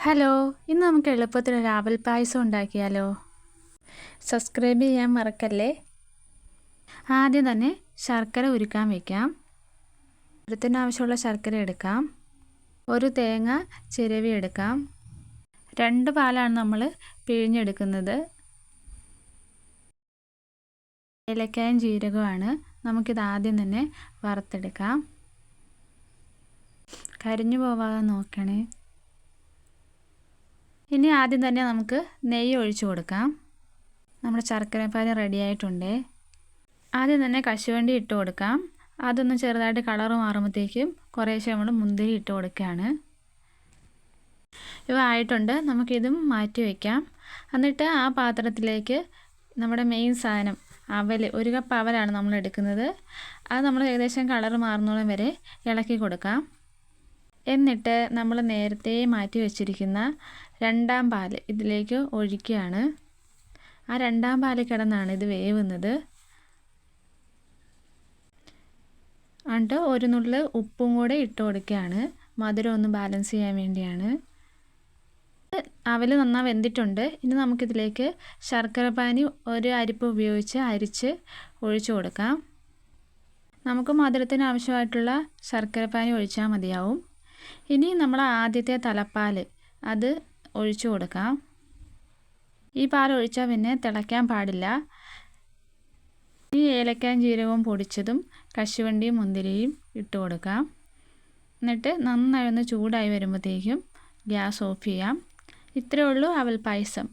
Hello, ഇന്ന് നമുക്ക് എളുപ്പത്തിൽ ഒരു അവൽ പായസം ഉണ്ടാക്കിയാലോ? സബ്സ്ക്രൈബ് ചെയ്യാൻ മറക്കല്ലേ. ആദ്യം തന്നെ ശർക്കര ഉരുക്കാൻ വയ്ക്കാം. ആവശ്യമുള്ള ശർക്കര എടുക്കാം. ഒരു തേങ്ങ ചിരവി എടുക്കാം. 2 പാലാണ് നമ്മൾ പിഴിഞ്ഞെടുക്കുന്നത്. ഏലക്കായും ജീരകവുമാണ്. നമുക്കിത് ആദ്യം തന്നെ വറുത്തെടുക്കാം. കരിഞ്ഞു പോവാതെ നോക്കണേ. ഇനി ആദ്യം തന്നെ നമുക്ക് നെയ്യ് ഒഴിച്ചു കൊടുക്കാം. നമ്മുടെ ശർക്കരപ്പാനി റെഡി ആയിട്ടുണ്ട്. ആദ്യം തന്നെ കശുവണ്ടി ഇട്ട് കൊടുക്കാം. അതൊന്ന് ചെറുതായിട്ട് കളർ മാറുമ്പോഴത്തേക്കും കുറേശ്ശെ നമ്മൾ മുന്തിരി ഇട്ട് കൊടുക്കുകയാണ്. ഇവ ആയിട്ടുണ്ട്. നമുക്കിതും മാറ്റി വയ്ക്കാം. എന്നിട്ട് ആ പാത്രത്തിലേക്ക് നമ്മുടെ മെയിൻ സാധനം അവൽ, 1 കപ്പ് അവലാണ് നമ്മൾ എടുക്കുന്നത്. അത് നമ്മൾ ഏകദേശം കളർ മാറുന്നോളം വരെ ഇളക്കി കൊടുക്കാം. എന്നിട്ട് നമ്മൾ നേരത്തെ മാറ്റി വെച്ചിരിക്കുന്ന 2ാം പാൽ ഇതിലേക്ക് ഒഴിക്കുകയാണ്. ആ 2ാം പാലിൽ കിടന്നാണ് ഇത് വേവുന്നത്. എന്നിട്ട് ഒരു നുള്ള് ഉപ്പും കൂടെ ഇട്ട് കൊടുക്കുകയാണ്. മധുരം ഒന്ന് ബാലൻസ് ചെയ്യാൻ വേണ്ടിയാണ്. അവൽ നന്നായി വെന്തിട്ടുണ്ട്. ഇനി നമുക്കിതിലേക്ക് ശർക്കരപ്പാനി ഒരു അരിപ്പ ഉപയോഗിച്ച് അരിച്ച് ഒഴിച്ചു കൊടുക്കാം. നമുക്ക് മധുരത്തിന് ആവശ്യമായിട്ടുള്ള ശർക്കരപ്പാനി ഒഴിച്ചാൽ മതിയാവും. ഇനി നമ്മൾ ആദ്യത്തെ തലപ്പാൽ അത് ഒഴിച്ചു കൊടുക്കാം. ഈ പാൽ ഒഴിച്ചാൽ പിന്നെ തിളയ്ക്കാൻ പാടില്ല. ഈ ഏലക്കായും ജീരകവും പൊടിച്ചതും കശുവണ്ടിയും മുന്തിരിയും ഇട്ട് കൊടുക്കാം. എന്നിട്ട് നന്നായി ഒന്ന് ചൂടായി വരുമ്പോഴത്തേക്കും ഗ്യാസ് ഓഫ് ചെയ്യാം. ഇത്രയേ ഉള്ളൂ അവൽ പായസം.